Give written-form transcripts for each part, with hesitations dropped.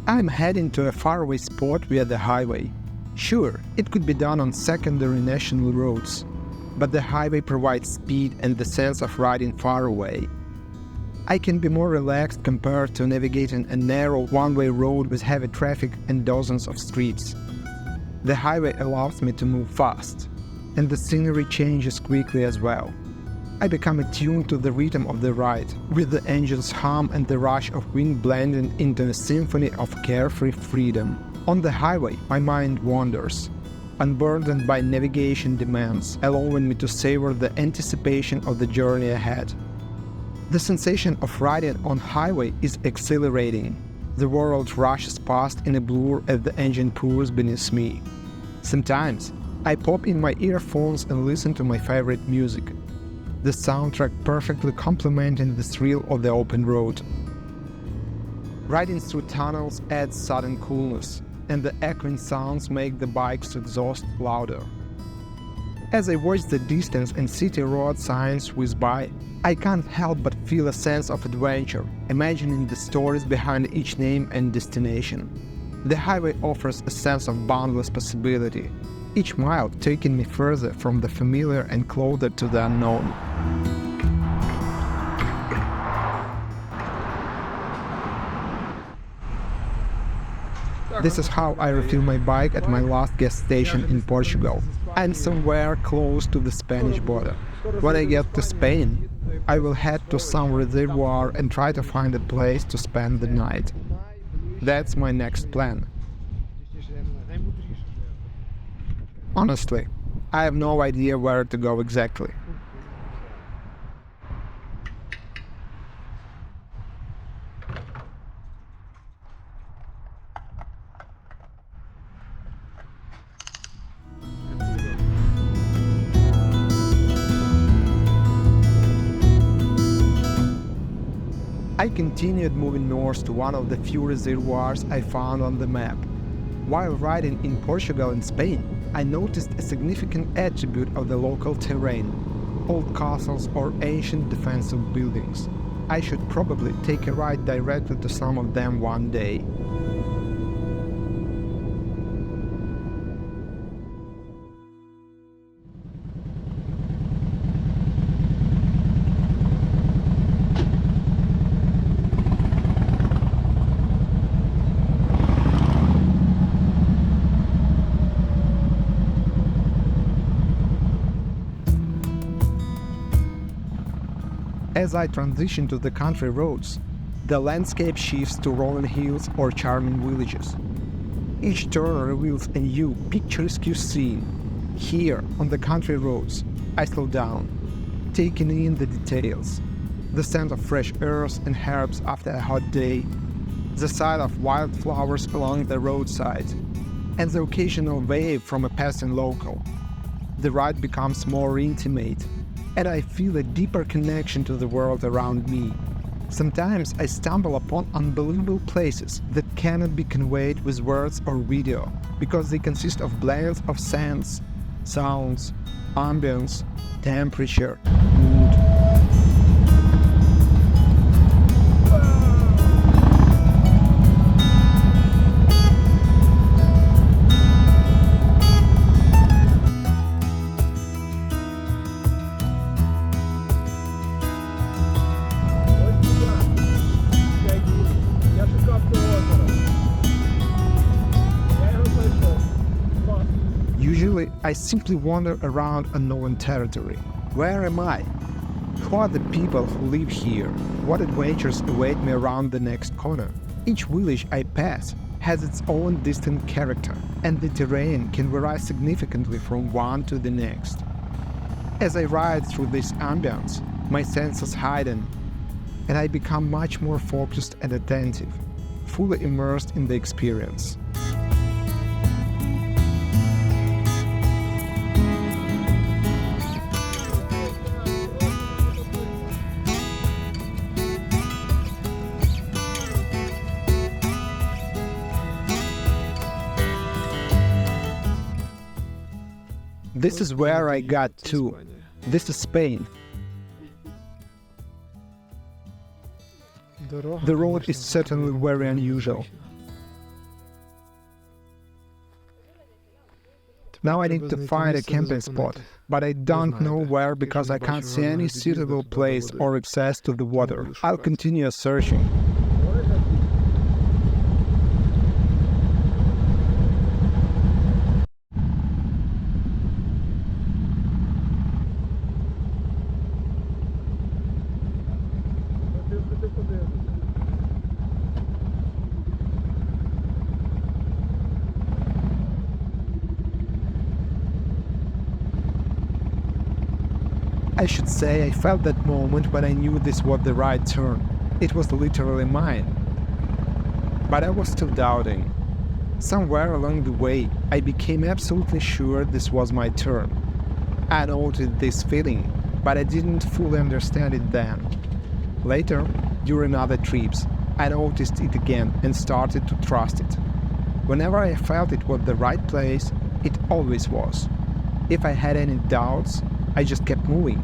I'm heading to a faraway spot via the highway. Sure, it could be done on secondary national roads, but the highway provides speed and the sense of riding far away. I can be more relaxed compared to navigating a narrow one-way road with heavy traffic and dozens of streets. The highway allows me to move fast, and the scenery changes quickly as well. I become attuned to the rhythm of the ride, with the engine's hum and the rush of wind blending into a symphony of carefree freedom. On the highway, my mind wanders, unburdened by navigation demands, allowing me to savor the anticipation of the journey ahead. The sensation of riding on highway is exhilarating. The world rushes past in a blur as the engine pours beneath me. Sometimes, I pop in my earphones and listen to my favorite music, the soundtrack perfectly complementing the thrill of the open road. Riding through tunnels adds sudden coolness, and the echoing sounds make the bike's exhaust louder. As I watch the distance and city road signs whiz by, I can't help but feel a sense of adventure, imagining the stories behind each name and destination. The highway offers a sense of boundless possibility, each mile taking me further from the familiar and closer to the unknown. This is how I refill my bike at my last gas station in Portugal. I'm somewhere close to the Spanish border. When I get to Spain, I will head to some reservoir and try to find a place to spend the night. That's my next plan. Honestly, I have no idea where to go exactly. I continued moving north to one of the few reservoirs I found on the map. While riding in Portugal and Spain, I noticed a significant attribute of the local terrain: old castles or ancient defensive buildings. I should probably take a ride directly to some of them one day. As I transition to the country roads, the landscape shifts to rolling hills or charming villages. Each turn reveals a new, picturesque scene. Here, on the country roads, I slow down, taking in the details. The scent of fresh herbs and herbs after a hot day, the sight of wildflowers along the roadside, and the occasional wave from a passing local. The ride becomes more intimate, and I feel a deeper connection to the world around me. Sometimes I stumble upon unbelievable places that cannot be conveyed with words or video, because they consist of blends of scents, sounds, ambience, temperature, mood. Usually, I simply wander around unknown territory. Where am I? Who are the people who live here? What adventures await me around the next corner? Each village I pass has its own distinct character, and the terrain can vary significantly from one to the next. As I ride through this ambience, my senses heighten, and I become much more focused and attentive, fully immersed in the experience. This is where I got to. This is Spain. The road is certainly very unusual. Now I need to find a camping spot, but I don't know where because I can't see any suitable place or access to the water. I'll continue searching. I should say I felt that moment when I knew this was the right turn. It was literally mine. But I was still doubting. Somewhere along the way, I became absolutely sure this was my turn. I noted this feeling, but I didn't fully understand it then. Later, during other trips, I noticed it again and started to trust it. Whenever I felt it was the right place, it always was. If I had any doubts, I just kept moving.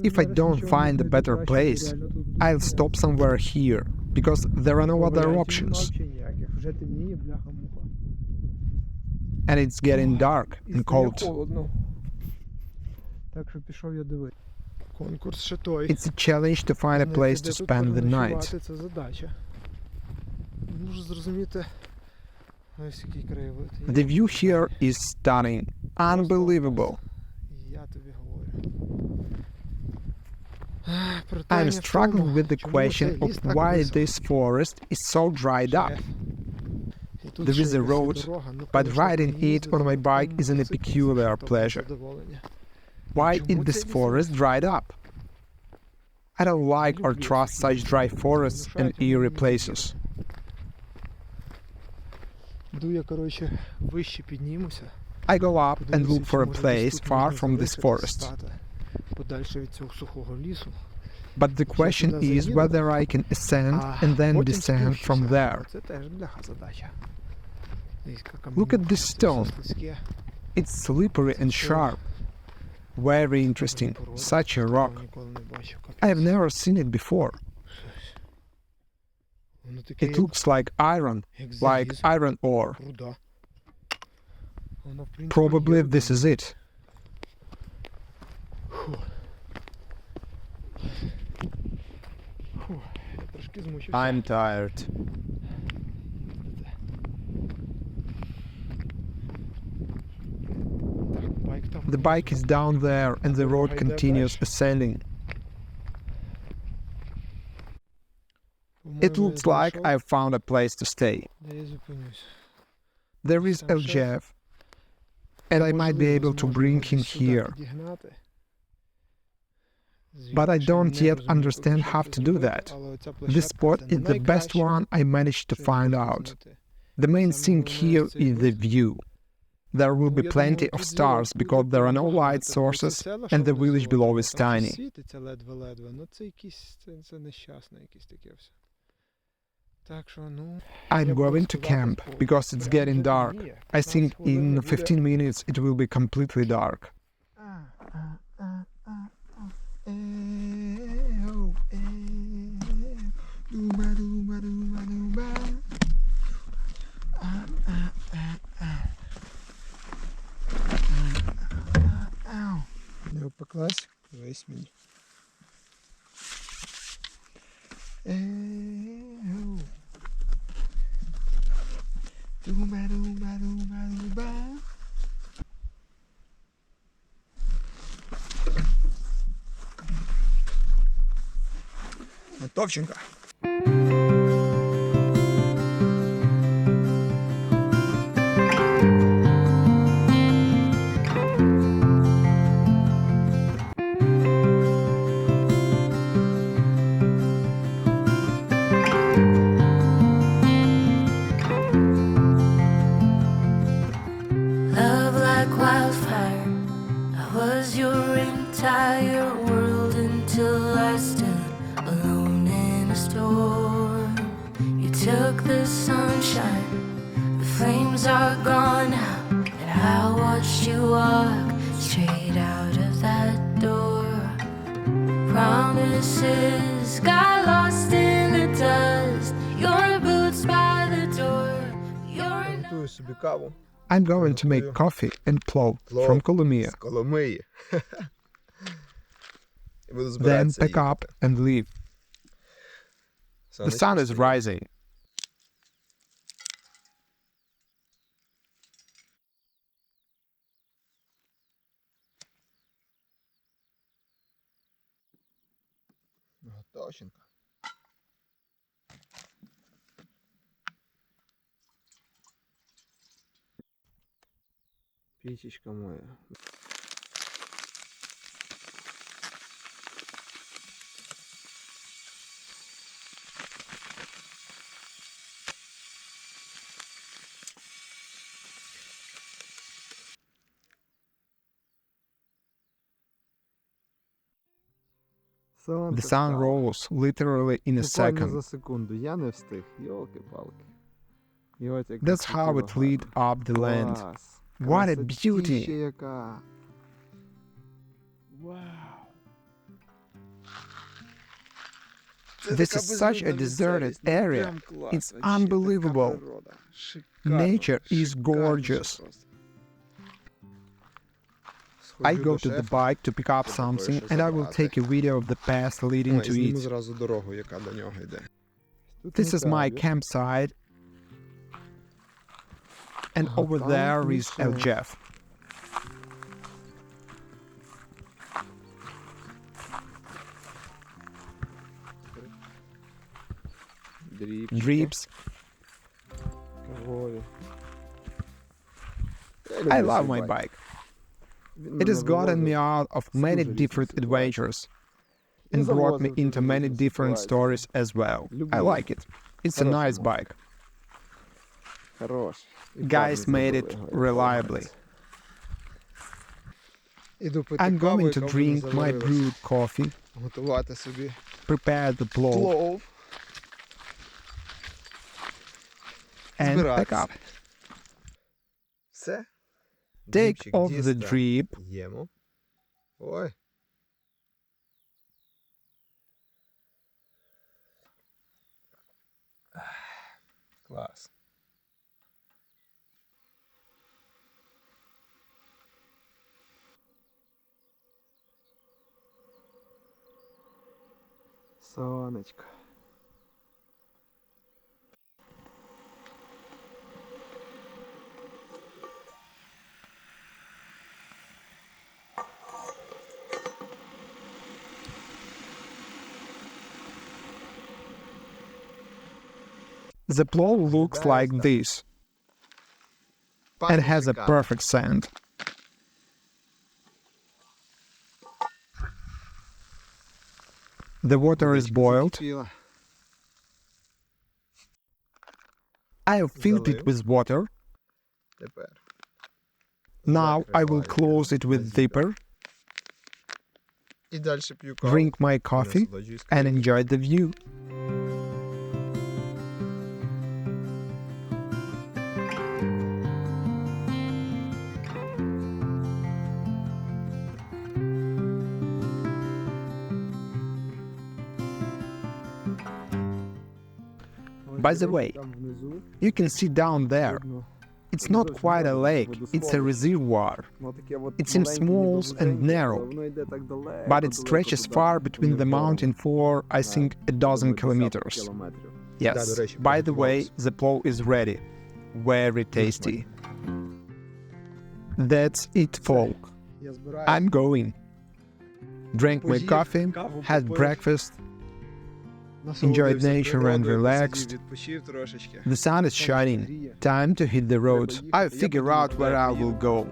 If I don't find a better place, I'll stop somewhere here, because there are no other options. And it's getting dark and cold. It's a challenge to find a place to spend the night. The view here is stunning, unbelievable. I'm struggling with the question of why this forest is so dried up. There is a road, but riding it on my bike isn't a peculiar pleasure. Why is this forest dried up? I don't like or trust such dry forests and eerie places. I go up and look for a place far from this forest. But the question is whether I can ascend and then descend from there. Look at this stone. It's slippery and sharp. Very interesting. Such a rock. I have never seen it before. It looks like iron ore. Probably this is it. I'm tired. The bike is down there and the road continues ascending. It looks like I've found a place to stay. There is LGF, and I might be able to bring him here. But I don't yet understand how to do that. This spot is the best one I managed to find out. The main thing here is the view. There will be plenty of stars because there are no light sources and the village below is tiny. I'm going to camp because it's getting dark. I think in 15 minutes it will be completely dark. Не упеклась весь мій. Готовченко. Love like wildfire, I was your entire world until I stood took the sunshine, the flames are gone now, and I watched you walk straight out of that door. Promises got lost in the dust. Your boots by the door. Готую собі каву. I'm going to make coffee and plov from Colombia, З Коломиї. І буду then збиратися pick їхати. up and leave. The Сонечко sun is стоїть. rising. Готовченко. Пічечка моя. The sun rose literally in a Буквально second. за секунду. Я не встиг. Йолки-палки. І ось як That's how it lit up the land. Клас. What a Красотіще beauty! яка. This is such a deserted area. It's unbelievable. Nature is gorgeous. I go to the bike to pick up something and I will take a video of the path leading to Зніму it. зразу дорогу, яка до нього йде. This is my campsite. And over there is El Jeff. Drips. I love my bike. It has gotten me out of many different adventures and brought me into many different stories as well. I like it. It's a nice bike. Guys made it reliably. I'm going to drink my brewed coffee, Готувати собі prepare the plov, плов. and pick збиратися. up. Все. Take Дріпчик off the дістав. drip. Їмо. Ой. Клас. Сонечко. The plov looks like this and has a perfect scent. The water is boiled. I have filled it with water. Тепер. Now I will close it with zipper, І далі п'ю каву. drink my coffee, Насолоджуюсь and кавою. enjoy the view. By the way, you can see down there, it's not quite a lake, it's a reservoir. It seems small and narrow, but it stretches far between the mountain for, I think, a dozen kilometers. Yes, by the way, the plov is ready. Very tasty. That's it, folk. I'm going. Drank my coffee, had breakfast, enjoyed nature and relaxed. The sun is shining. Time to hit the road. I'll figure out where I will go.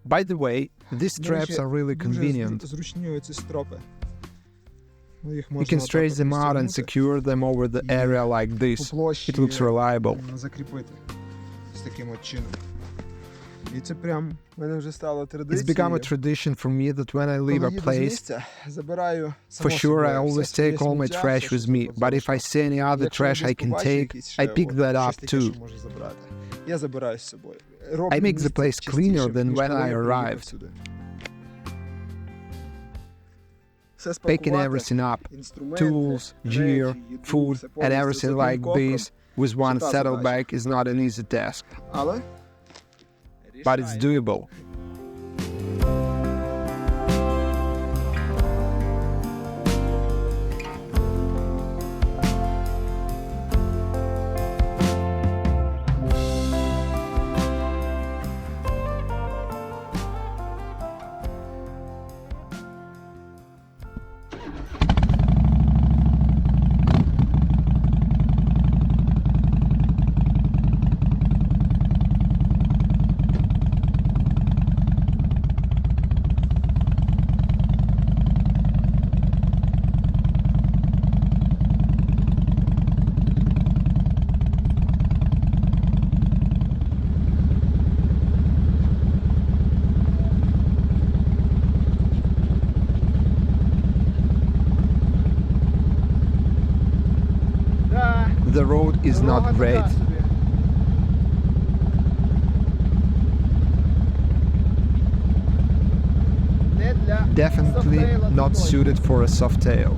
By the way, these До straps речі, are really дуже convenient. зручні оці стропи. Їх You можна can stretch отак them от out and розтягнути secure them over the і area like по this. площі It looks reliable. закріпити з таким от чином. І це прям в мене вже стало It's традицією. become a tradition for me that when I leave Коли a їду з place, місця, забираю, for само sure I собою, все always своє take all my сміття, trash все, with що me, тут but if I залишилось. see any other Якщо trash I десь can побачу take, якийсь ще I pick от that up щось таке, too. що можу забрати, я забираю з собою. I Роблю make the місце place чистішим, cleaner than ніж when коли I я приїхав arrived. сюди. Все Picking спакувати, everything up, інструменти, tools, речі, gear, їду, food, все and повністю everything з одним like кофром. this with one Це та saddlebag задача. is not an easy task, Але but it's doable. The road is not great. Definitely not suited for a Softail.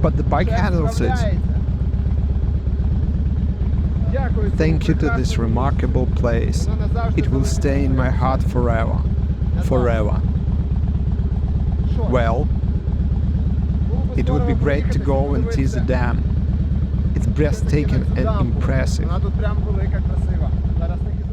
But the bike handles it. Thank you to this remarkable place. It will stay in my heart forever. Forever. Well, it would be great to go and see the dam. It's breathtaking and impressive. Вона тут прям велика, красива. Зараз таки